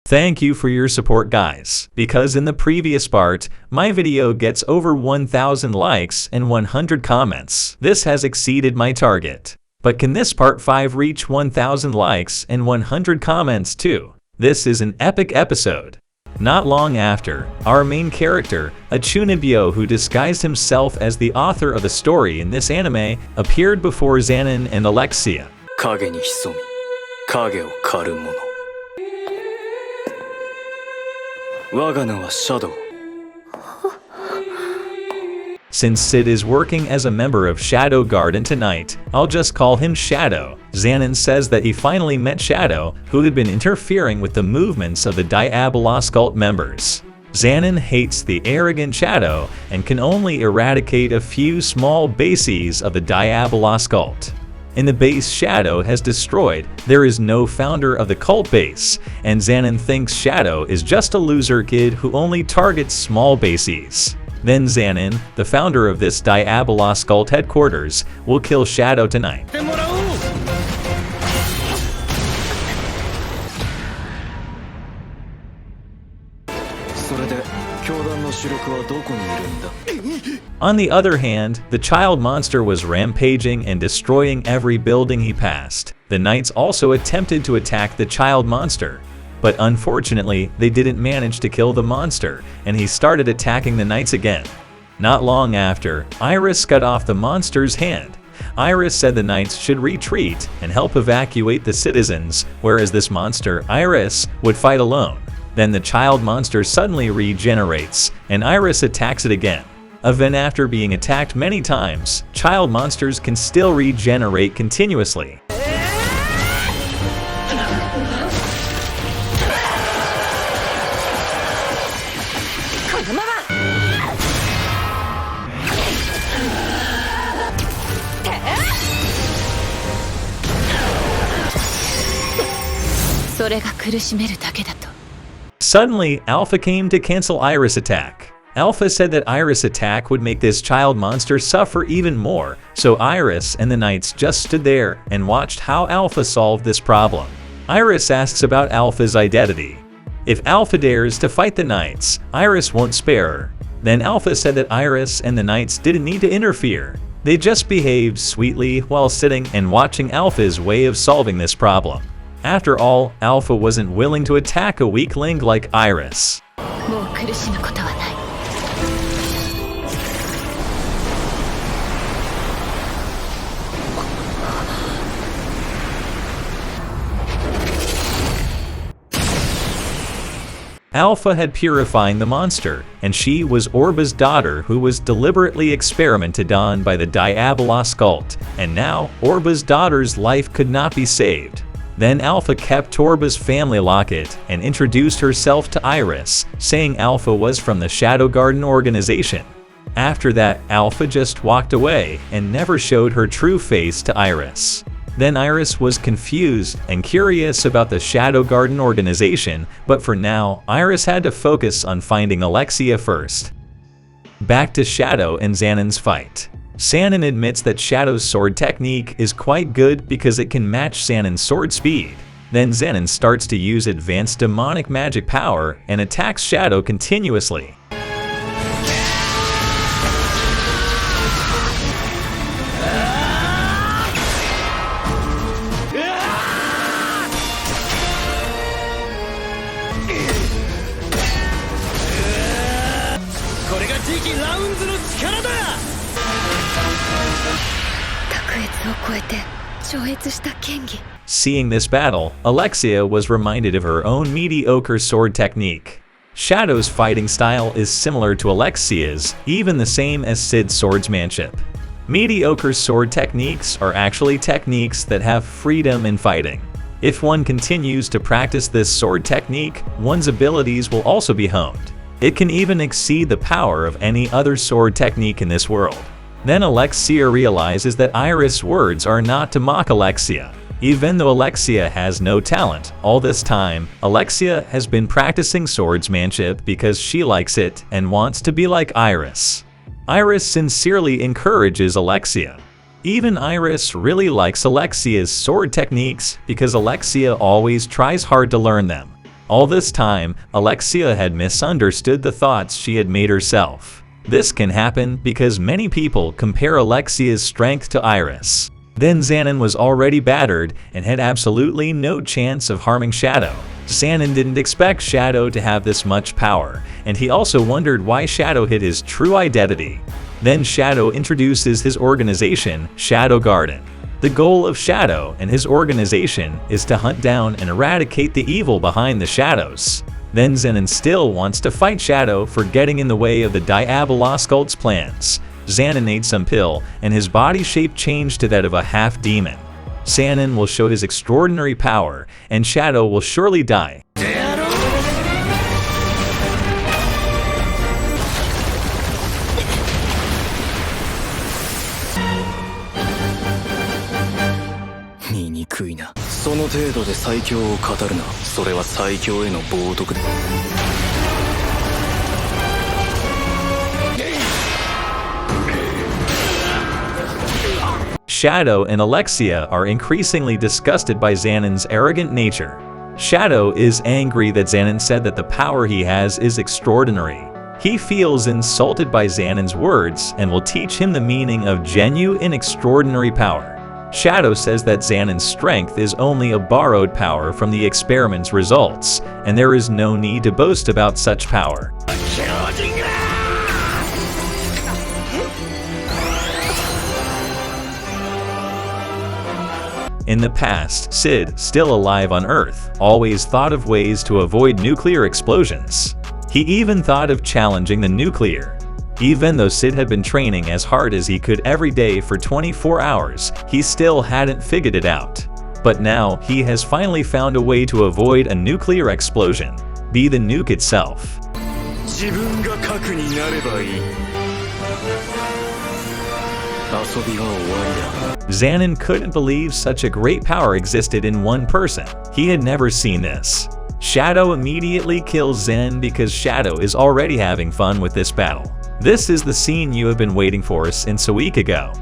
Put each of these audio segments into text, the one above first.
Thank you for your support, guys, because in the previous part, my video gets over 1,000 likes and 100 comments. This has exceeded my target. But can this part 5 reach 1,000 likes and 100 comments too? This is an epic episode. Not long after, our main character, a Chunibyo who disguised himself as the author of the story in this anime, appeared before Xanon and Alexia. 影に潜み、影を狩る者。我が名はシャドウ。 Since Sid is working as a member of Shadow Garden tonight, I'll just call him Shadow. Xanon says that he finally met Shadow, who had been interfering with the movements of the Diabolos cult members. Xanon hates the arrogant Shadow and can only eradicate a few small bases of the Diabolos cult. In the base Shadow has destroyed, there is no founder of the cult base, and Xanon thinks Shadow is just a loser kid who only targets small bases. Then Xanon, the founder of this Diabolos cult headquarters, will kill Shadow tonight. On the other hand, the child monster was rampaging and destroying every building he passed. The knights also attempted to attack the child monster, but unfortunately, they didn't manage to kill the monster, and he started attacking the knights again. Not long after, Iris cut off the monster's hand. Iris said the knights should retreat and help evacuate the citizens, whereas this monster, Iris, would fight alone. Then the child monster suddenly regenerates, and Iris attacks it again. Even after being attacked many times, child monsters can still regenerate continuously. Suddenly, Alpha came to cancel Iris' attack. Alpha said that Iris' attack would make this child monster suffer even more, so Iris and the knights just stood there and watched how Alpha solved this problem. Iris asks about Alpha's identity. If Alpha dares to fight the knights, Iris won't spare her. Then Alpha said that Iris and the knights didn't need to interfere. They just behaved sweetly while sitting and watching Alpha's way of solving this problem. After all, Alpha wasn't willing to attack a weakling like Iris. Alpha had purified the monster, and she was Orba's daughter who was deliberately experimented on by the Diabolos cult, and now Orba's daughter's life could not be saved. Then Alpha kept Orba's family locket and introduced herself to Iris, saying Alpha was from the Shadow Garden organization. After that, Alpha just walked away and never showed her true face to Iris. Then Iris was confused and curious about the Shadow Garden organization, but for now, Iris had to focus on finding Alexia first. Back to Shadow and Xanon's fight. Xanon admits that Shadow's sword technique is quite good because it can match Xanon's sword speed. Then Xanon starts to use advanced demonic magic power and attacks Shadow continuously. Seeing this battle, Alexia was reminded of her own mediocre sword technique. Shadow's fighting style is similar to Alexia's, even the same as Sid's swordsmanship. Mediocre sword techniques are actually techniques that have freedom in fighting. If one continues to practice this sword technique, one's abilities will also be honed. It can even exceed the power of any other sword technique in this world. Then Alexia realizes that Iris' words are not to mock Alexia. Even though Alexia has no talent, all this time, Alexia has been practicing swordsmanship because she likes it and wants to be like Iris. Iris sincerely encourages Alexia. Even Iris really likes Alexia's sword techniques because Alexia always tries hard to learn them. All this time, Alexia had misunderstood the thoughts she had made herself. This can happen because many people compare Alexia's strength to Iris. Then Xanon was already battered and had absolutely no chance of harming Shadow. Xanon didn't expect Shadow to have this much power, and he also wondered why Shadow hid his true identity. Then Shadow introduces his organization, Shadow Garden. The goal of Shadow and his organization is to hunt down and eradicate the evil behind the shadows. Then Xanon still wants to fight Shadow for getting in the way of the Diabolos cult's plans. Xanon ate some pill, and his body shape changed to that of a half-demon. Xanon will show his extraordinary power, and Shadow will surely die.醜いな。その程度で最強を語るな。それは最強への冒涜だ。Shadow and Alexia are increasingly disgusted by Xanon's arrogant nature. Shadow is angry that Xanon said that the power he has is extraordinary. He feels insulted by Xanon's words and will teach him the meaning of genuine and extraordinary power. Shadow says that Xanon's strength is only a borrowed power from the experiment's results, and there is no need to boast about such power. In the past, Sid, still alive on Earth, always thought of ways to avoid nuclear explosions. He even thought of challenging the nuclear. Even though Sid had been training as hard as he could every day for 24 hours, he still hadn't figured it out. But now, he has finally found a way to avoid a nuclear explosion. Be the nuke itself. Xanon couldn't believe such a great power existed in one person. He had never seen this. Shadow immediately kills Xanon because Shadow is already having fun with this battle. This is the scene you have been waiting for since a week ago.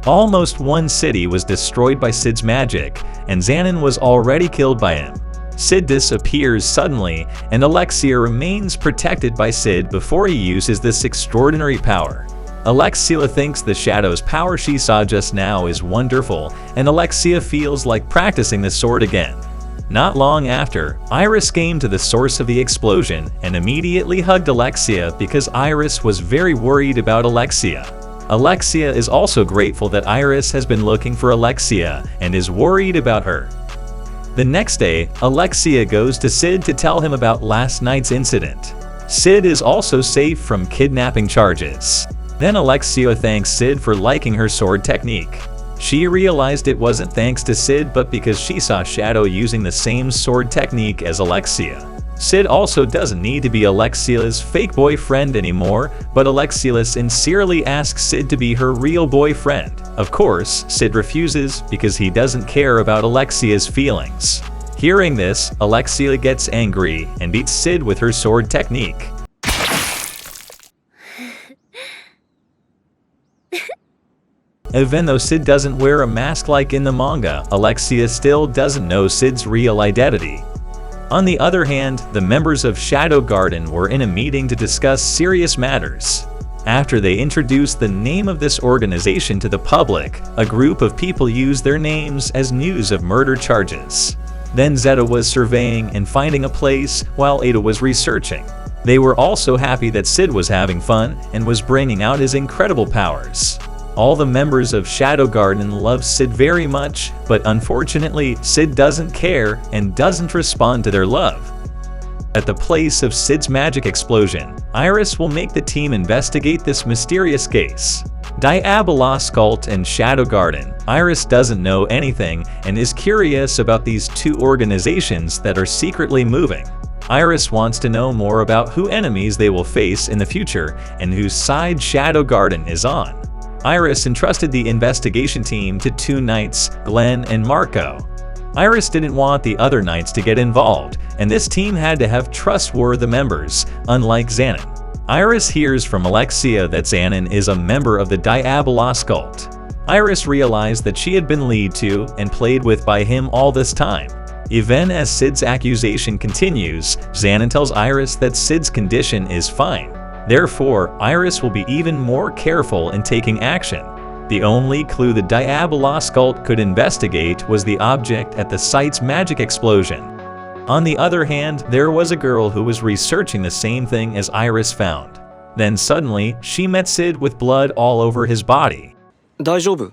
Almost one city was destroyed by Sid's magic, and Xanon was already killed by him. Sid disappears suddenly, and Alexia remains protected by Sid before he uses this extraordinary power. Alexia thinks the Shadow's power she saw just now is wonderful, and Alexia feels like practicing the sword again. Not long after, Iris came to the source of the explosion and immediately hugged Alexia because Iris was very worried about Alexia. Alexia is also grateful that Iris has been looking for Alexia and is worried about her. The next day, Alexia goes to Sid to tell him about last night's incident. Sid is also safe from kidnapping charges. Then Alexia thanks Sid for liking her sword technique. She realized it wasn't thanks to Sid but because she saw Shadow using the same sword technique as Alexia. Sid also doesn't need to be Alexia's fake boyfriend anymore, but Alexia sincerely asks Sid to be her real boyfriend. Of course, Sid refuses because he doesn't care about Alexia's feelings. Hearing this, Alexia gets angry and beats Sid with her sword technique. Even though Sid doesn't wear a mask like in the manga, Alexia still doesn't know Sid's real identity. On the other hand, the members of Shadow Garden were in a meeting to discuss serious matters. After they introduced the name of this organization to the public, a group of people used their names as news of murder charges. Then Zeta was surveying and finding a place, while Ada was researching. They were also happy that Sid was having fun and was bringing out his incredible powers. All the members of Shadow Garden love Sid very much, but unfortunately, Sid doesn't care and doesn't respond to their love. At the place of Sid's magic explosion, Iris will make the team investigate this mysterious case. Diabolos Cult and Shadow Garden. Iris doesn't know anything and is curious about these two organizations that are secretly moving. Iris wants to know more about who enemies they will face in the future and whose side Shadow Garden is on. Iris entrusted the investigation team to two knights, Glenn and Marco. Iris didn't want the other knights to get involved, and this team had to have trustworthy members, unlike Xanon. Iris hears from Alexia that Xanon is a member of the Diabolos cult. Iris realized that she had been lied to and played with by him all this time. Even as Sid's accusation continues, Xanon tells Iris that Sid's condition is fine. Therefore, Iris will be even more careful in taking action. The only clue the Diabolos cult could investigate was the object at the site's magic explosion. On the other hand, there was a girl who was researching the same thing as Iris found. Then suddenly, she met Sid with blood all over his body. 大丈夫